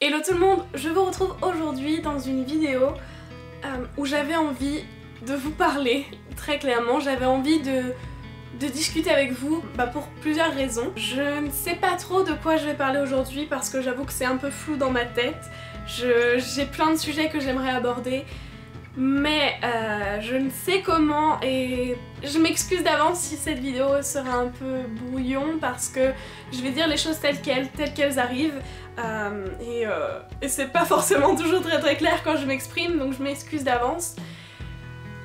Hello tout le monde, je vous retrouve aujourd'hui dans une vidéo où j'avais envie de vous parler, très clairement. J'avais envie de discuter avec vous pour plusieurs raisons. Je ne sais pas trop de quoi je vais parler aujourd'hui parce que j'avoue que c'est un peu flou dans ma tête. J'ai plein de sujets que j'aimerais aborder, mais je ne sais comment et je m'excuse d'avance si cette vidéo sera un peu brouillon parce que je vais dire les choses telles qu'elles arrivent et c'est pas forcément toujours très clair quand je m'exprime, donc je m'excuse d'avance.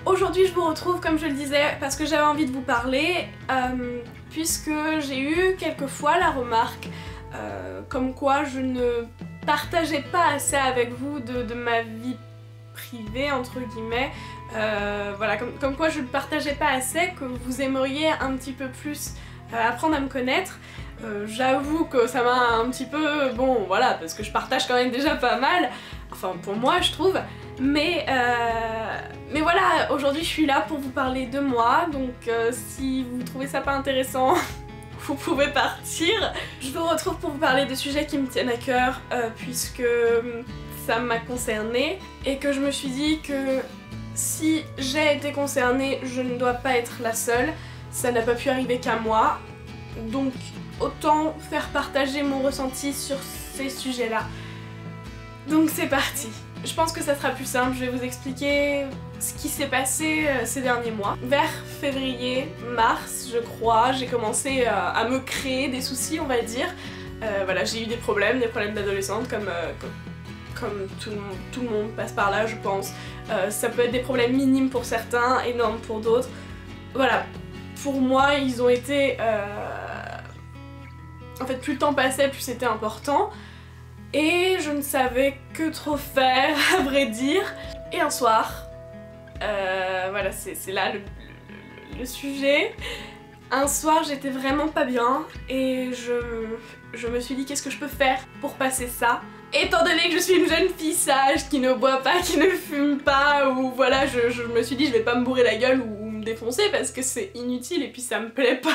Aujourd'hui je vous retrouve comme je le disais parce que j'avais envie de vous parler puisque j'ai eu quelquefois la remarque comme quoi je ne partageais pas assez avec vous de ma vie privée entre guillemets, voilà, comme quoi je ne partageais pas assez, que vous aimeriez un petit peu plus apprendre à me connaître. J'avoue que ça m'a un petit peu, bon voilà, parce que je partage quand même déjà pas mal, enfin pour moi je trouve, mais voilà, aujourd'hui je suis là pour vous parler de moi, donc si vous trouvez ça pas intéressant, vous pouvez partir. Je vous retrouve pour vous parler de sujets qui me tiennent à cœur, puisque ça m'a concernée, et que je me suis dit que si j'ai été concernée, je ne dois pas être la seule, ça n'a pas pu arriver qu'à moi, donc autant faire partager mon ressenti sur ces sujets-là. Donc c'est parti. Je pense que ça sera plus simple, je vais vous expliquer ce qui s'est passé ces derniers mois. Vers février, mars, je crois, j'ai commencé à me créer des soucis, on va dire. Voilà, j'ai eu des problèmes d'adolescente comme tout le monde passe par là, je pense. Ça peut être des problèmes minimes pour certains, énormes pour d'autres. Voilà, pour moi, ils ont été... En fait, plus le temps passait, plus c'était important. Et je ne savais que trop faire, à vrai dire. Et un soir, voilà, c'est là le sujet. Un soir, j'étais vraiment pas bien et je me suis dit qu'est-ce que je peux faire pour passer ça. Étant donné que je suis une jeune fille sage, qui ne boit pas, qui ne fume pas, ou voilà, je me suis dit je vais pas me bourrer la gueule ou me défoncer parce que c'est inutile et puis ça me plaît pas.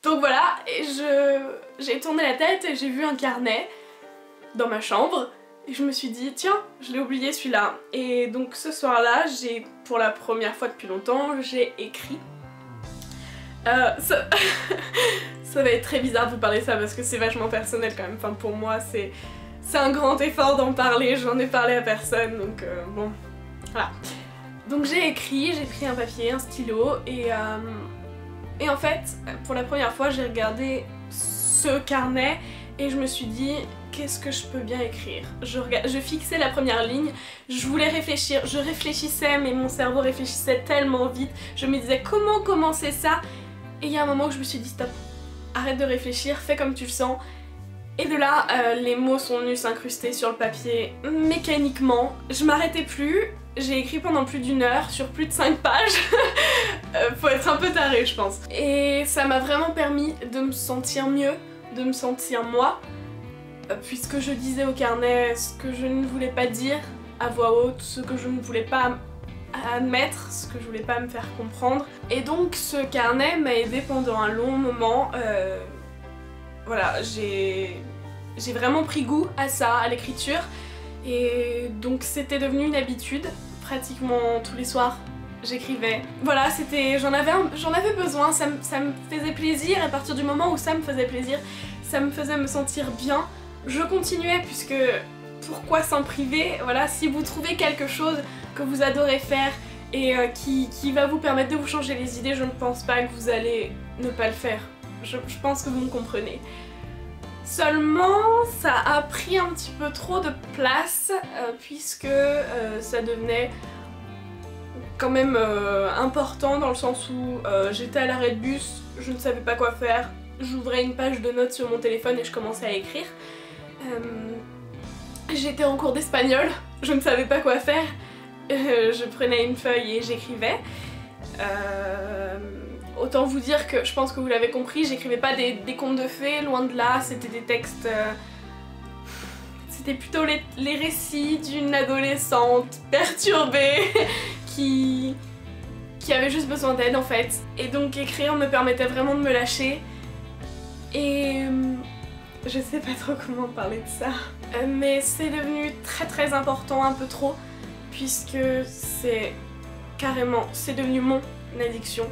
Donc voilà, et j'ai tourné la tête et j'ai vu un carnet dans ma chambre et je me suis dit tiens, je l'ai oublié celui-là. Et donc ce soir-là, pour la première fois depuis longtemps, j'ai écrit. Ça va être très bizarre de vous parler de ça parce que c'est vachement personnel quand même, enfin pour moi c'est un grand effort d'en parler, j'en ai parlé à personne, donc bon, voilà. Donc j'ai pris un papier, un stylo et en fait, pour la première fois j'ai regardé ce carnet et je me suis dit qu'est-ce que je peux bien écrire. Je fixais la première ligne, je voulais réfléchir, je réfléchissais mais mon cerveau réfléchissait tellement vite, je me disais comment commencer ça, et il y a un moment où je me suis dit stop, arrête de réfléchir, fais comme tu le sens. Et de là, les mots sont venus s'incruster sur le papier mécaniquement. Je m'arrêtais plus, j'ai écrit pendant plus d'1 heure sur plus de 5 pages. Faut être un peu taré je pense. Et ça m'a vraiment permis de me sentir mieux, de me sentir moi, puisque je disais au carnet ce que je ne voulais pas dire à voix haute, ce que je ne voulais pas admettre, ce que je voulais pas me faire comprendre. Et donc ce carnet m'a aidé pendant un long moment. Voilà, j'ai vraiment pris goût à ça, à l'écriture, et donc c'était devenu une habitude. Pratiquement tous les soirs j'écrivais. Voilà, j'en avais besoin, ça me faisait plaisir, et à partir du moment où ça me faisait plaisir, ça me faisait me sentir bien. Je continuais puisque pourquoi s'en priver? Voilà, si vous trouvez quelque chose que vous adorez faire et qui va vous permettre de vous changer les idées, je ne pense pas que vous allez ne pas le faire. Je pense que vous me comprenez. Seulement, ça a pris un petit peu trop de place puisque ça devenait quand même important dans le sens où j'étais à l'arrêt de bus, je ne savais pas quoi faire, j'ouvrais une page de notes sur mon téléphone et je commençais à écrire. J'étais en cours d'espagnol, je ne savais pas quoi faire, je prenais une feuille et j'écrivais. Autant vous dire que je pense que vous l'avez compris, j'écrivais pas des contes de fées, loin de là, c'était des textes... C'était plutôt les récits d'une adolescente perturbée qui avait juste besoin d'aide en fait. Et donc écrire me permettait vraiment de me lâcher. Et Je sais pas trop comment parler de ça. Mais c'est devenu très important, un peu trop, puisque c'est carrément, c'est devenu mon addiction.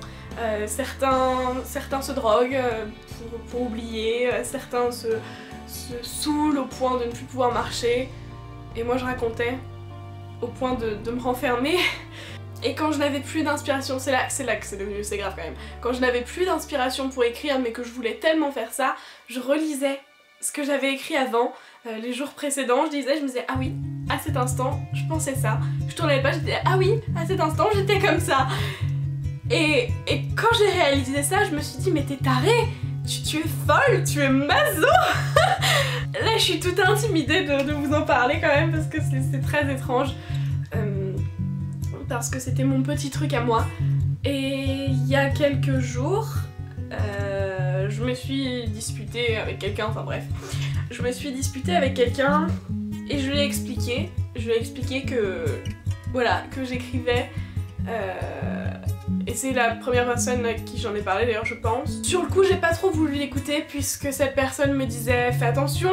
Certains se droguent pour oublier, certains se saoulent au point de ne plus pouvoir marcher. Et moi je racontais au point de me renfermer. Et quand je n'avais plus d'inspiration, c'est là que c'est grave quand même. Quand je n'avais plus d'inspiration pour écrire mais que je voulais tellement faire ça, je relisais ce que j'avais écrit avant, les jours précédents, je me disais ah oui, à cet instant, je pensais ça. Je tournais les pages, je disais ah oui, à cet instant, j'étais comme ça. Et quand j'ai réalisé ça, je me suis dit mais t'es tarée, tu es folle, tu es maso. Là je suis toute intimidée de vous en parler quand même parce que c'est très étrange. Parce que c'était mon petit truc à moi. Et il y a quelques jours, je me suis disputée avec quelqu'un, enfin bref. Je me suis disputée avec quelqu'un et je lui ai expliqué que, voilà, que j'écrivais. Et c'est la première personne à qui j'en ai parlé d'ailleurs je pense. Sur le coup j'ai pas trop voulu l'écouter puisque cette personne me disait fais attention,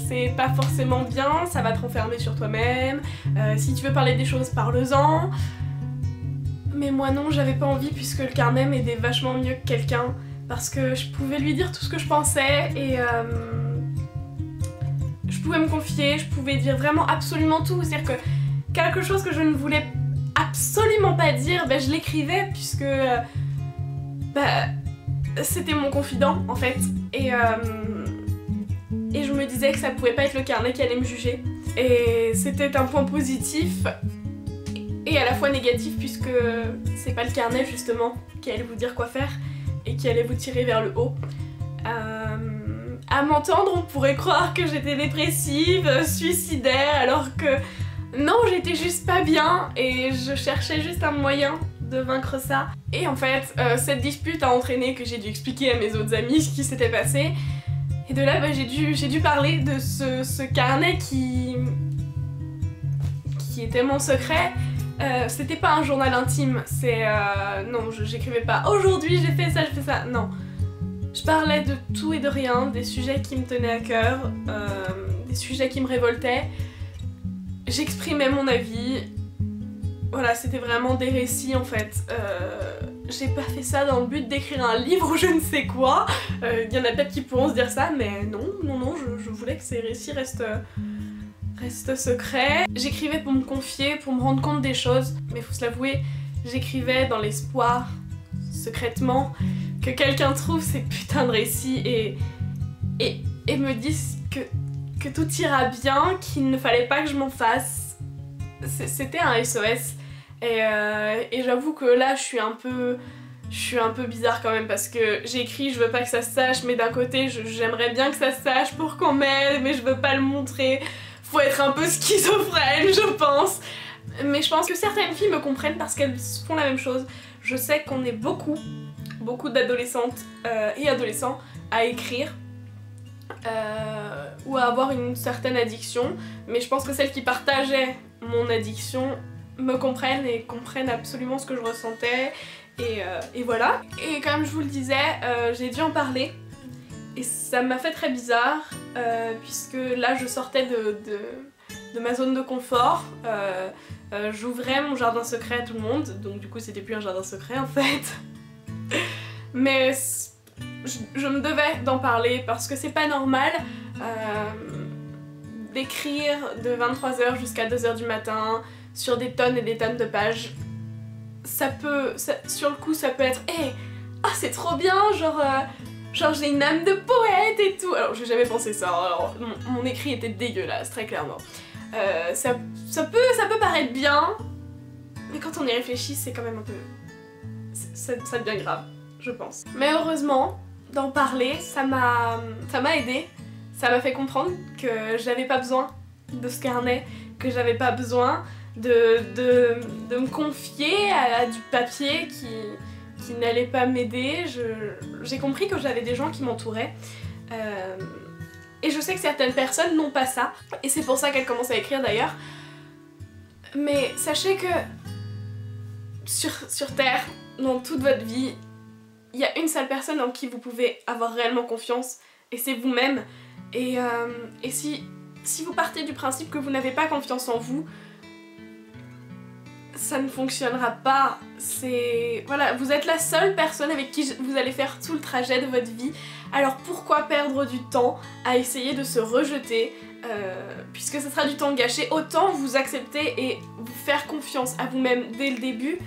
c'est pas forcément bien, ça va te renfermer sur toi-même, si tu veux parler des choses parle-en. Mais moi non, j'avais pas envie puisque le carnet m'aidait vachement mieux que quelqu'un parce que je pouvais lui dire tout ce que je pensais et je pouvais me confier, je pouvais dire vraiment absolument tout, c'est-à-dire que quelque chose que je ne voulais absolument pas dire, ben je l'écrivais puisque c'était mon confident en fait et je me disais que ça pouvait pas être le carnet qui allait me juger et c'était un point positif et à la fois négatif puisque c'est pas le carnet justement qui allait vous dire quoi faire et qui allait vous tirer vers le haut. À m'entendre on pourrait croire que j'étais dépressive, suicidaire alors que non, j'étais juste pas bien et je cherchais juste un moyen de vaincre ça. Et en fait, cette dispute a entraîné que j'ai dû expliquer à mes autres amis ce qui s'était passé. Et de là, j'ai dû parler de ce carnet qui était mon secret. C'était pas un journal intime, non, j'écrivais pas « Aujourd'hui j'ai fait ça », non. Je parlais de tout et de rien, des sujets qui me tenaient à cœur, des sujets qui me révoltaient. J'exprimais mon avis, voilà, c'était vraiment des récits en fait. J'ai pas fait ça dans le but d'écrire un livre ou je ne sais quoi. Il y en a peut-être qui pourront se dire ça, mais non, je voulais que ces récits restent secrets. J'écrivais pour me confier, pour me rendre compte des choses, mais faut se l'avouer, j'écrivais dans l'espoir, secrètement, que quelqu'un trouve ces putains de récits et me dise que tout ira bien, qu'il ne fallait pas que je m'en fasse. C'était un SOS. Et j'avoue que là, je suis un peu bizarre quand même parce que j'ai écrit je veux pas que ça se sache, mais d'un côté, j'aimerais bien que ça se sache pour qu'on m'aide, mais je veux pas le montrer. Faut être un peu schizophrène, je pense. Mais je pense que certaines filles me comprennent parce qu'elles font la même chose. Je sais qu'on est beaucoup d'adolescentes et adolescents à écrire. Ou à avoir une certaine addiction, mais je pense que celles qui partageaient mon addiction me comprennent et comprennent absolument ce que je ressentais et voilà. Et comme je vous le disais, j'ai dû en parler et ça m'a fait très bizarre puisque là je sortais de ma zone de confort, j'ouvrais mon jardin secret à tout le monde, donc du coup c'était plus un jardin secret en fait. Mais je me devais d'en parler parce que c'est pas normal d'écrire de 23h jusqu'à 2h du matin sur des tonnes et des tonnes de pages. Sur le coup ça peut être hey, ah c'est trop bien, genre j'ai une âme de poète et tout. Alors j'ai jamais pensé ça, alors, mon écrit était dégueulasse très clairement. Ça peut paraître bien, mais quand on y réfléchit c'est quand même un peu... ça devient grave, je pense. Mais heureusement, d'en parler, ça m'a aidée. Ça m'a fait comprendre que j'avais pas besoin de ce carnet, que j'avais pas besoin de me confier à du papier qui n'allait pas m'aider. J'ai compris que j'avais des gens qui m'entouraient. Et je sais que certaines personnes n'ont pas ça. Et c'est pour ça qu'elles commencent à écrire d'ailleurs. Mais sachez que sur Terre, dans toute votre vie, il y a une seule personne en qui vous pouvez avoir réellement confiance, et c'est vous-même. Et si vous partez du principe que vous n'avez pas confiance en vous, ça ne fonctionnera pas. Voilà, vous êtes la seule personne avec qui vous allez faire tout le trajet de votre vie. Alors pourquoi perdre du temps à essayer de se rejeter puisque ce sera du temps gâché. Autant vous accepter et vous faire confiance à vous-même dès le début.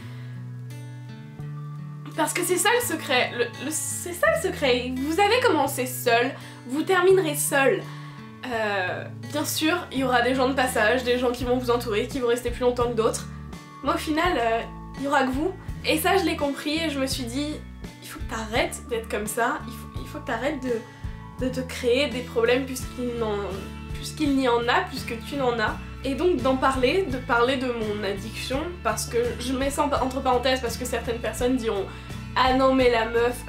Parce que c'est ça le secret. C'est ça le secret. Vous avez commencé seul, vous terminerez seul. Bien sûr, il y aura des gens de passage, des gens qui vont vous entourer, qui vont rester plus longtemps que d'autres. Moi au final, il y aura que vous. Et ça je l'ai compris et je me suis dit, il faut que t'arrêtes d'être comme ça, il faut que t'arrêtes de te créer des problèmes puisqu'il n'y en a, puisque tu n'en as. Et donc de parler de mon addiction, parce que je mets ça entre parenthèses parce que certaines personnes diront ah non mais la meuf,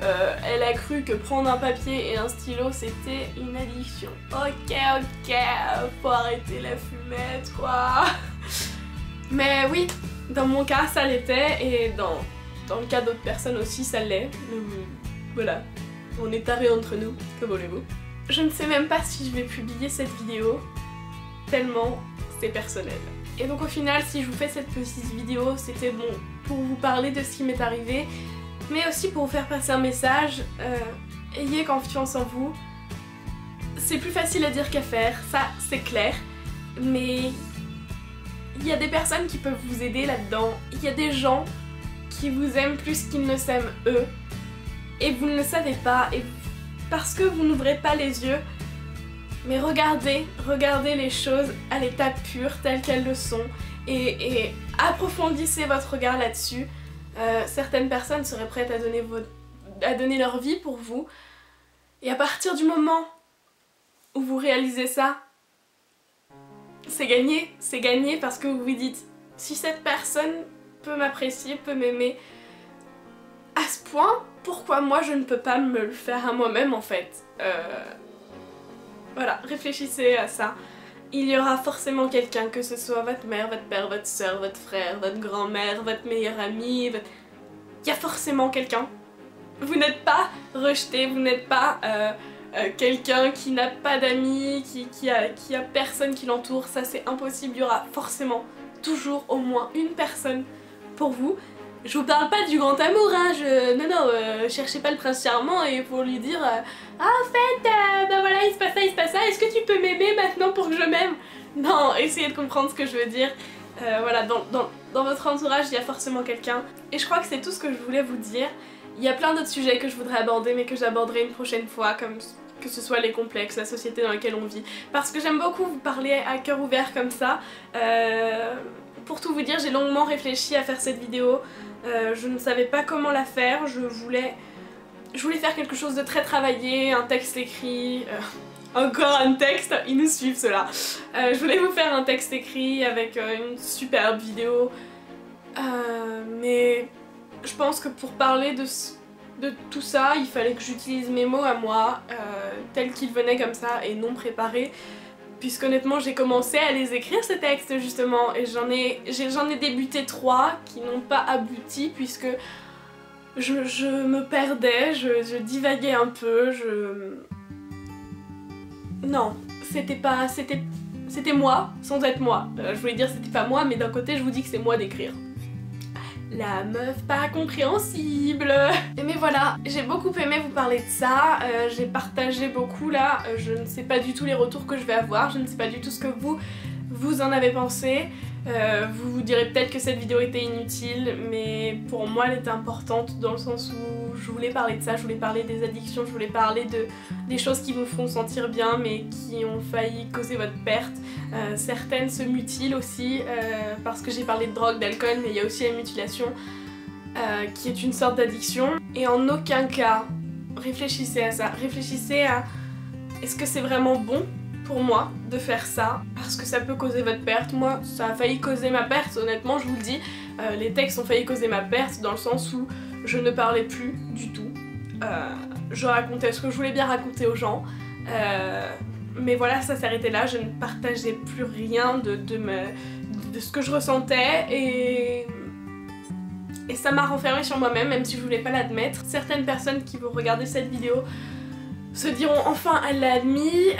elle a cru que prendre un papier et un stylo c'était une addiction. Ok, faut arrêter la fumette quoi. Mais oui, dans mon cas ça l'était et dans le cas d'autres personnes aussi ça l'est. Voilà, on est tarés entre nous, que voulez-vous. Je ne sais même pas si je vais publier cette vidéo, tellement c'est personnel. Et donc au final, si je vous fais cette petite vidéo, c'était bon pour vous parler de ce qui m'est arrivé, mais aussi pour vous faire passer un message, ayez confiance en vous. C'est plus facile à dire qu'à faire, ça c'est clair, mais il y a des personnes qui peuvent vous aider là-dedans, il y a des gens qui vous aiment plus qu'ils ne s'aiment eux, et vous ne le savez pas, et parce que vous n'ouvrez pas les yeux, mais regardez les choses à l'état pur, telles qu'elles le sont, et approfondissez votre regard là-dessus. Certaines personnes seraient prêtes à donner leur vie pour vous, et à partir du moment où vous réalisez ça, c'est gagné parce que vous vous dites, si cette personne peut m'apprécier, peut m'aimer à ce point, pourquoi moi je ne peux pas me le faire à moi-même en fait. Voilà, réfléchissez à ça. Il y aura forcément quelqu'un, que ce soit votre mère, votre père, votre soeur, votre frère, votre grand-mère, votre meilleur ami, il y a forcément quelqu'un. Vous n'êtes pas rejeté, vous n'êtes pas quelqu'un qui n'a pas d'amis, qui a personne qui l'entoure, ça c'est impossible, il y aura forcément toujours au moins une personne pour vous. Je vous parle pas du grand amour, hein, non, cherchez pas le prince charmant et pour lui dire ah en fait, bah voilà, il se passe ça, est-ce que tu peux m'aimer maintenant pour que je m'aime? Non, essayez de comprendre ce que je veux dire. Voilà, dans votre entourage, il y a forcément quelqu'un. Et je crois que c'est tout ce que je voulais vous dire. Il y a plein d'autres sujets que je voudrais aborder, mais que j'aborderai une prochaine fois, comme que ce soit les complexes, la société dans laquelle on vit. Parce que j'aime beaucoup vous parler à cœur ouvert comme ça. Pour tout vous dire, j'ai longuement réfléchi à faire cette vidéo. Je ne savais pas comment la faire, je voulais faire quelque chose de très travaillé, un texte écrit, encore un texte, ils nous suivent ceux-là. Je voulais vous faire un texte écrit avec une superbe vidéo, mais je pense que pour parler de tout ça, il fallait que j'utilise mes mots à moi, tels qu'ils venaient comme ça et non préparés. Puisqu'honnêtement j'ai commencé à les écrire ces textes justement et j'en ai débuté 3 qui n'ont pas abouti puisque je me perdais, je divaguais un peu, Non, c'était moi sans être moi. Je voulais dire c'était pas moi mais d'un côté je vous dis que c'est moi d'écrire. La meuf pas compréhensible. Mais voilà, j'ai beaucoup aimé vous parler de ça, j'ai partagé beaucoup là, je ne sais pas du tout les retours que je vais avoir, je ne sais pas du tout ce que vous en avez pensé. Vous vous direz peut-être que cette vidéo était inutile, mais pour moi elle était importante dans le sens où je voulais parler de ça, je voulais parler des addictions, je voulais parler des choses qui vous font sentir bien mais qui ont failli causer votre perte. Certaines se mutilent aussi parce que j'ai parlé de drogue, d'alcool, mais il y a aussi la mutilation qui est une sorte d'addiction. Et en aucun cas, réfléchissez à ça, réfléchissez à est-ce que c'est vraiment bon pour moi de faire ça parce que ça peut causer votre perte. Moi ça a failli causer ma perte, honnêtement je vous le dis, les textes ont failli causer ma perte dans le sens où je ne parlais plus du tout, je racontais ce que je voulais bien raconter aux gens, mais voilà ça s'arrêtait là, je ne partageais plus rien de ce que je ressentais et ça m'a renfermée sur moi-même, même si je voulais pas l'admettre. Certaines personnes qui vont regarder cette vidéo se diront enfin elle l'a admis,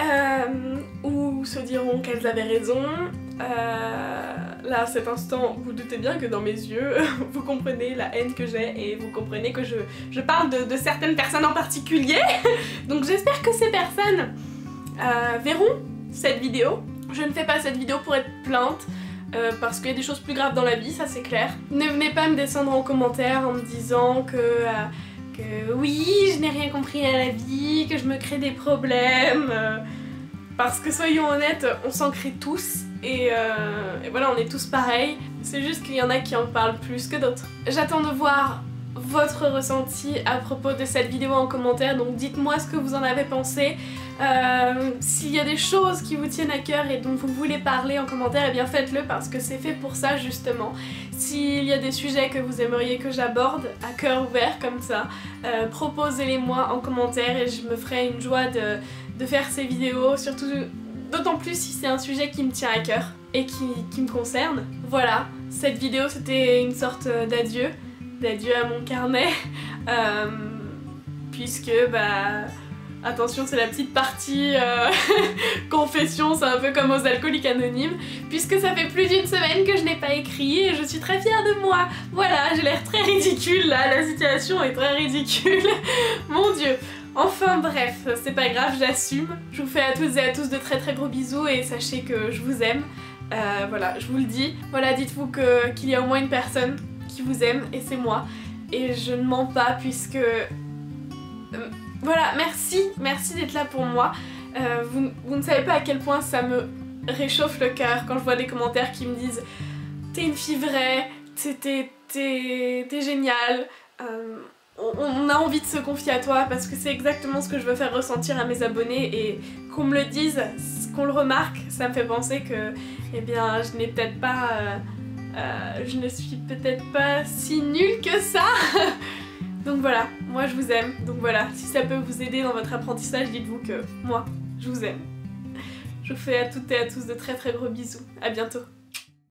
ou se diront qu'elles avaient raison. Là, à cet instant, vous doutez bien que dans mes yeux, vous comprenez la haine que j'ai et vous comprenez que je parle de certaines personnes en particulier. Donc j'espère que ces personnes verront cette vidéo. Je ne fais pas cette vidéo pour être plainte, parce qu'il y a des choses plus graves dans la vie, ça c'est clair. Ne venez pas me descendre en commentaire en me disant que oui, je n'ai rien compris à la vie, que je me crée des problèmes. Parce que soyons honnêtes, on s'en crée tous et voilà, on est tous pareils. C'est juste qu'il y en a qui en parlent plus que d'autres. J'attends de voir votre ressenti à propos de cette vidéo en commentaire, donc dites-moi ce que vous en avez pensé. S'il y a des choses qui vous tiennent à cœur et dont vous voulez parler en commentaire, eh bien faites-le parce que c'est fait pour ça justement. S'il y a des sujets que vous aimeriez que j'aborde à cœur ouvert comme ça, proposez-les-moi en commentaire et je me ferai une joie de faire ces vidéos, surtout d'autant plus si c'est un sujet qui me tient à cœur et qui me concerne. Voilà, cette vidéo c'était une sorte d'adieu à mon carnet, puisque bah attention, c'est la petite partie confession, c'est un peu comme aux alcooliques anonymes, puisque ça fait plus d'une semaine que je n'ai pas écrit et je suis très fière de moi. Voilà, j'ai l'air très ridicule là, la situation est très ridicule, mon dieu. Enfin bref, c'est pas grave, j'assume. Je vous fais à toutes et à tous de très très gros bisous et sachez que je vous aime. Voilà, je vous le dis. Voilà, dites-vous qu'il y a au moins une personne qui vous aime et c'est moi. Et je ne mens pas puisque... voilà, merci d'être là pour moi. Vous ne savez pas à quel point ça me réchauffe le cœur quand je vois des commentaires qui me disent « T'es une fille vraie, t'es géniale ». On a envie de se confier à toi parce que c'est exactement ce que je veux faire ressentir à mes abonnés et qu'on me le dise, qu'on le remarque, ça me fait penser que eh bien je n'ai peut-être pas je ne suis peut-être pas si nulle que ça. Donc voilà, moi je vous aime, donc voilà, si ça peut vous aider dans votre apprentissage, dites-vous que moi je vous aime. Je vous fais à toutes et à tous de très très gros bisous, à bientôt.